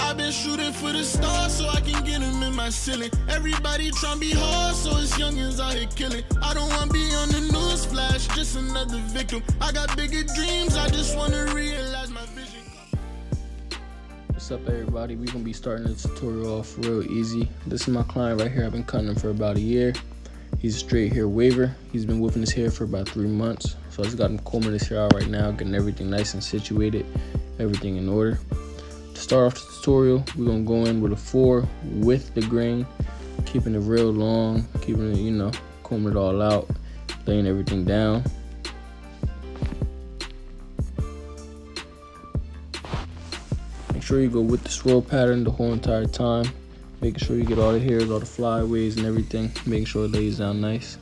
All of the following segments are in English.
I've been shooting for the stars so I can get them in my ceiling. Everybody tryna be hard, so it's youngins out here killing. I don't wanna be on the news flash, just another victim. I got bigger dreams, I just wanna realize my vision. What's up, everybody? We're gonna be starting this tutorial off real easy. This is my client right here. I've been cutting him for about a year. He's a straight hair waver. He's been whipping his hair for about 3 months. So I just got him combing his hair out right now, getting everything nice and situated, everything in order. To start off the tutorial, we're gonna go in with a 4 with the grain, keeping it real long, keeping it, combing it all out, laying everything down. Make sure you go with the swirl pattern the whole entire time, making sure you get all the hairs, all the flyaways and everything, making sure it lays down nice.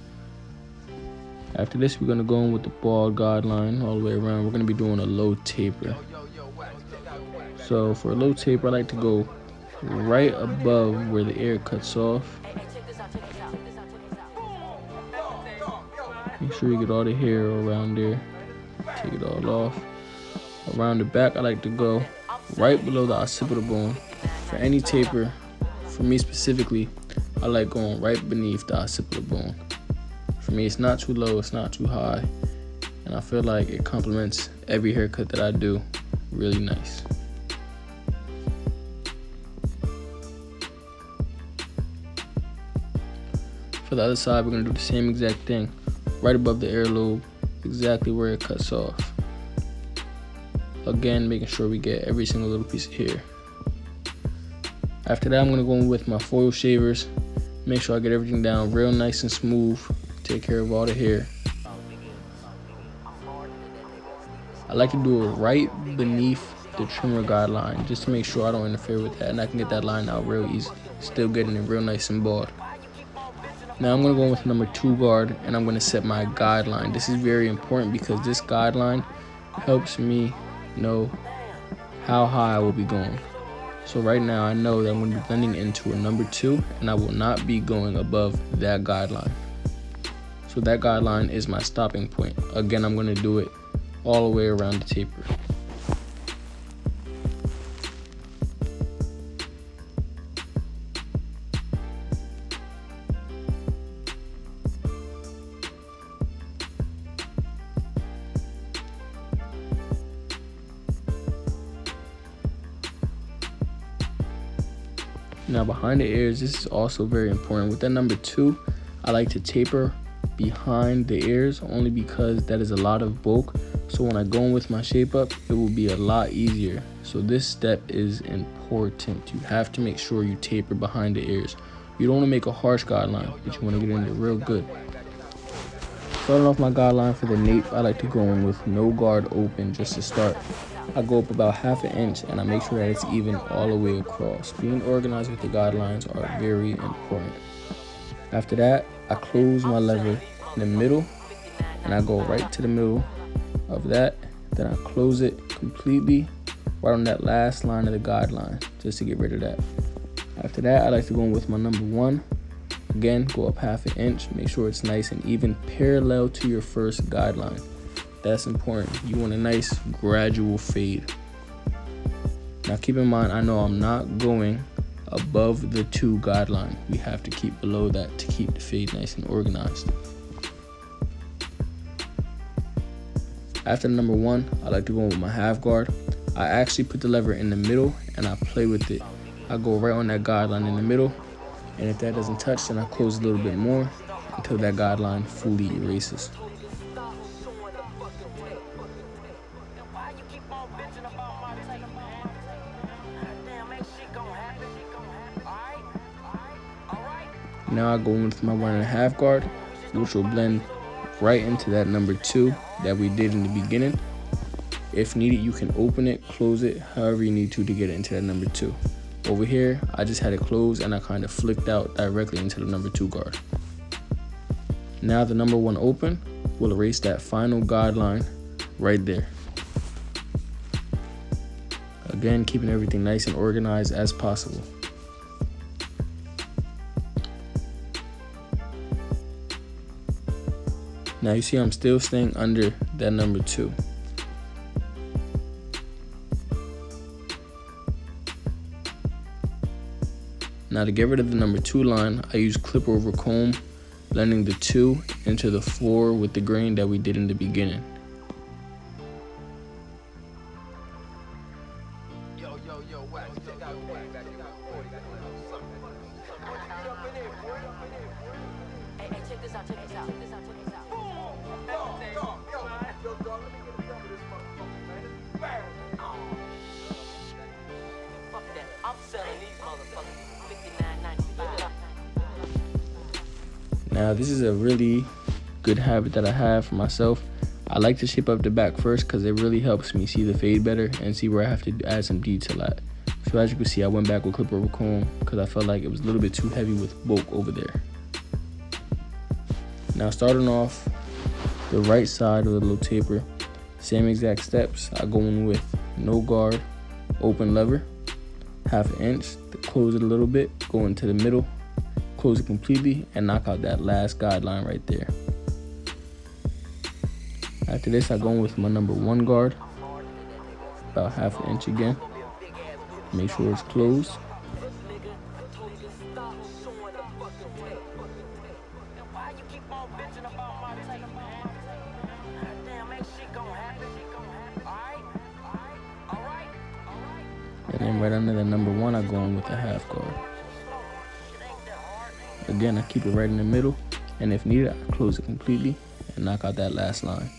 After this, we're gonna go in with the bald guideline all the way around. We're gonna be doing a low taper. So for a low taper, I like to go right above where the air cuts off. Make sure you get all the hair around there. Take it all off. Around the back, I like to go right below the occipital bone. For any taper, for me specifically, I like going right beneath the occipital bone. For me, it's not too low, it's not too high, and I feel like it complements every haircut that I do really nice. For the other side, we're gonna do the same exact thing, right above the earlobe, exactly where it cuts off. Again, making sure we get every single little piece of hair. After that, I'm gonna go in with my foil shavers, make sure I get everything down real nice and smooth, take care of all the hair. I like to do it right beneath the trimmer guideline, just to make sure I don't interfere with that and I can get that line out real easy, still getting it real nice and bald. Now I'm gonna go with number 2 guard, and I'm gonna set my guideline. This is very important because this guideline helps me know how high I will be going. So right now I know that I'm going to be blending into a number 2, and I will not be going above that guideline. So that guideline is my stopping point. Again, I'm going to do it all the way around the taper. Now behind the ears, this is also very important. With that number 2, I like to taper behind the ears only because that is a lot of bulk. So when I go in with my shape up, it will be a lot easier. So this step is important. You have to make sure you taper behind the ears. You don't want to make a harsh guideline, but you want to get in there real good. Starting off my guideline for the nape, I like to go in with no guard open just to start. I go up about 1/2 inch and I make sure that it's even all the way across. Being organized with the guidelines are very important. After that, I close my lever in the middle and I go right to the middle of that. Then I close it completely right on that last line of the guideline just to get rid of that. After that, I like to go in with my number 1. Again, go up 1/2 inch, make sure it's nice and even parallel to your first guideline. That's important. You want a nice gradual fade. Now keep in mind, I know I'm not going above the 2 guideline. We have to keep below that to keep the fade nice and organized. After number 1, I like to go with my half guard. I actually put the lever in the middle and I play with it. I go right on that guideline in the middle, and if that doesn't touch, then I close a little bit more until that guideline fully erases. Now I go in with my 1.5 guard, which will blend right into that number 2 that we did in the beginning. If needed, you can open it, close it, however you need to get it into that number 2. Over here, I just had it closed and I kind of flicked out directly into the number 2 guard. Now the number 1 open will erase that final guideline right there. Again, keeping everything nice and organized as possible. Now you see I'm still staying under that number 2. Now to get rid of the number 2 line, I use clip over comb, blending the 2 into the 4 with the grain that we did in the beginning. Now this is a really good habit that I have for myself. I like to shape up the back first because it really helps me see the fade better and see where I have to add some detail at. So as you can see, I went back with clip over comb because I felt like it was a little bit too heavy with bulk over there. Now starting off the right side of the little taper, same exact steps. I go in with no guard, open lever, 1/2 inch to close it a little bit, go into the middle, close it completely, and knock out that last guideline right there. After this, I go in with my number 1 guard, about 1/2 inch again. Make sure it's closed. And then right under the number 1, I go in with a 1/2 guard. Again, I keep it right in the middle, and if needed, I close it completely and knock out that last line.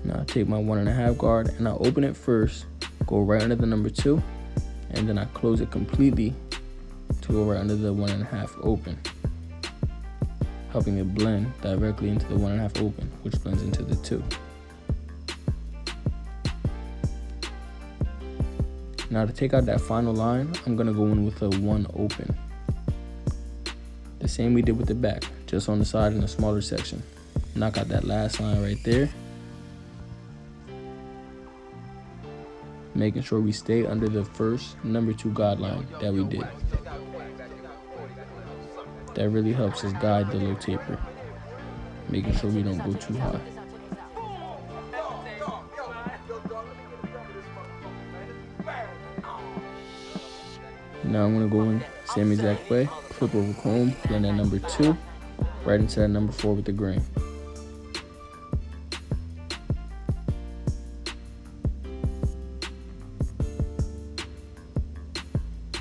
Now I take my 1.5 guard and I open it first, go right under the number 2, and then I close it completely to go right under the 1.5 open, helping it blend directly into the 1.5 open, which blends into the 2. Now to take out that final line, I'm gonna go in with a 1 open. The same we did with the back, just on the side in a smaller section. Knock out that last line right there. Making sure we stay under the first number 2 guideline that we did. That really helps us guide the little taper, making sure we don't go too high. Now I'm gonna go in same exact way, clip over comb, blend that number 2 right into that number 4 with the grain.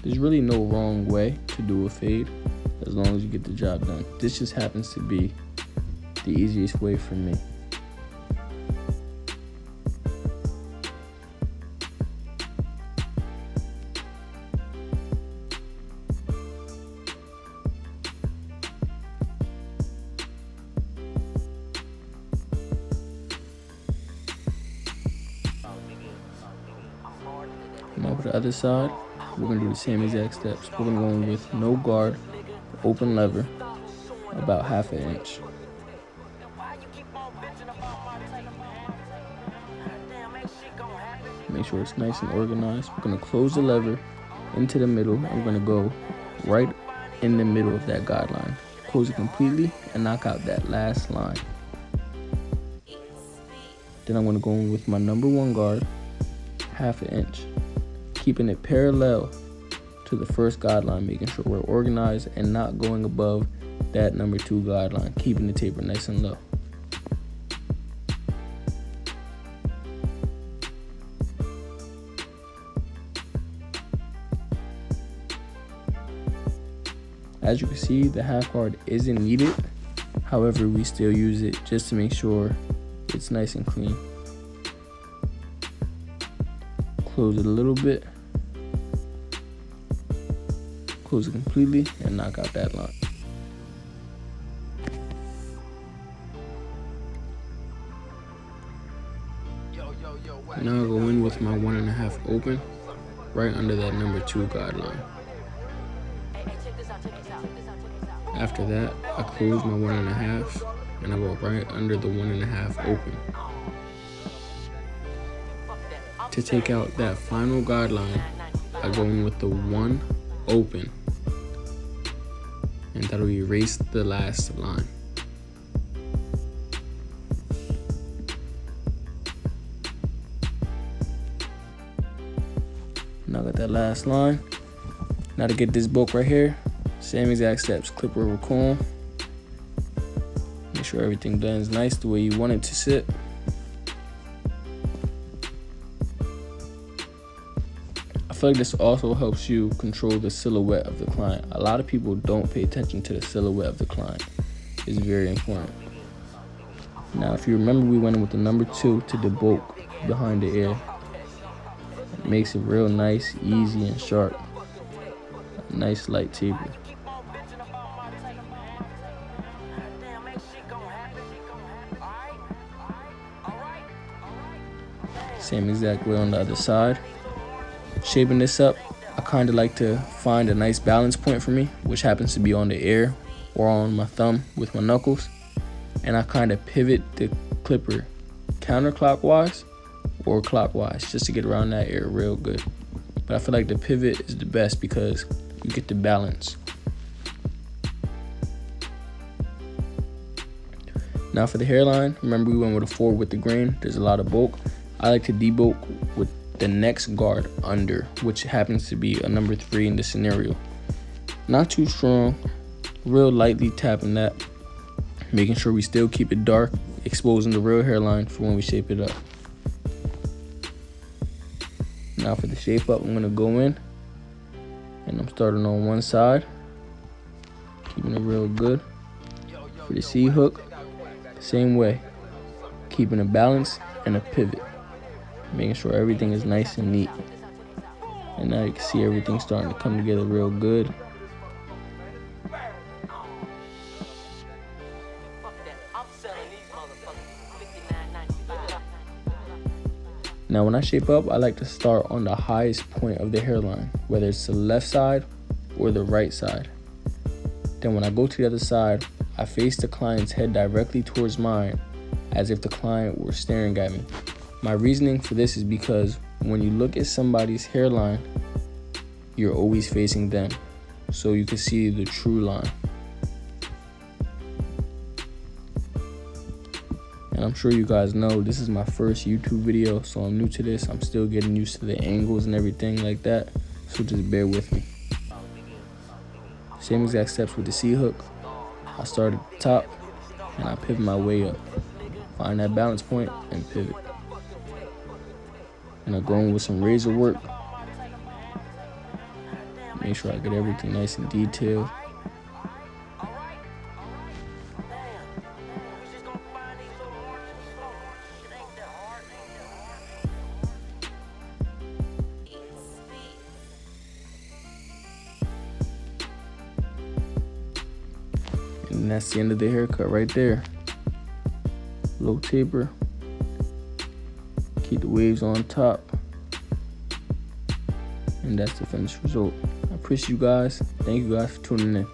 There's really no wrong way to do a fade as long as you get the job done. This just happens to be the easiest way for me. Now for the other side, we're gonna do the same exact steps. We're gonna go in with no guard, open lever, about 1/2 inch. Make sure it's nice and organized. We're gonna close the lever into the middle, and we're gonna go right in the middle of that guideline. Close it completely and knock out that last line. Then I'm gonna go in with my number 1 guard, 1/2 inch, keeping it parallel to the first guideline, making sure we're organized and not going above that number 2 guideline, keeping the taper nice and low. As you can see, the 1/2 guard isn't needed. However, we still use it just to make sure it's nice and clean. Close it a little bit, close it completely, and knock out that line. Now I'll go in with my 1.5 open, right under that number 2 guideline. After that, I close my 1.5 and I go right under the 1.5 open. To take out that final guideline, I go in with the 1 open, and that'll erase the last line. Now I got that last line. Now to get this bulk right here, same exact steps, clipper over comb. Make sure everything blends nice the way you want it to sit. I feel like this also helps you control the silhouette of the client. A lot of people don't pay attention to the silhouette of the client. It's very important. Now, if you remember, we went in with the number 2 to debulk behind the ear. It makes it real nice, easy, and sharp. A nice light taper. Same exact way on the other side. Shaping this up, I kind of like to find a nice balance point for me, which happens to be on the ear or on my thumb with my knuckles. And I kind of pivot the clipper counterclockwise or clockwise just to get around that ear real good. But I feel like the pivot is the best because you get the balance. Now for the hairline, remember we went with a 4 with the grain. There's a lot of bulk. I like to debulk with the next guard under, which happens to be a number 3 in this scenario. Not too strong, real lightly tapping that, making sure we still keep it dark, exposing the real hairline for when we shape it up. Now for the shape up, I'm gonna go in and I'm starting on one side, keeping it real good. For the C hook, same way, keeping a balance and a pivot, making sure everything is nice and neat. And now you can see everything starting to come together real good. Now when I shape up, I like to start on the highest point of the hairline, whether it's the left side or the right side. Then when I go to the other side, I face the client's head directly towards mine as if the client were staring at me. My reasoning for this is because when you look at somebody's hairline, you're always facing them, so you can see the true line. And I'm sure you guys know this is my first YouTube video, so I'm new to this. I'm still getting used to the angles and everything like that, so just bear with me. Same exact steps with the C hook. I start at the top and I pivot my way up. Find that balance point and pivot. And I go in with some razor work. Make sure I get everything nice and detailed. And that's the end of the haircut right there. Low taper. Keep the waves on top. And that's the finished result. I appreciate you guys. Thank you guys for tuning in.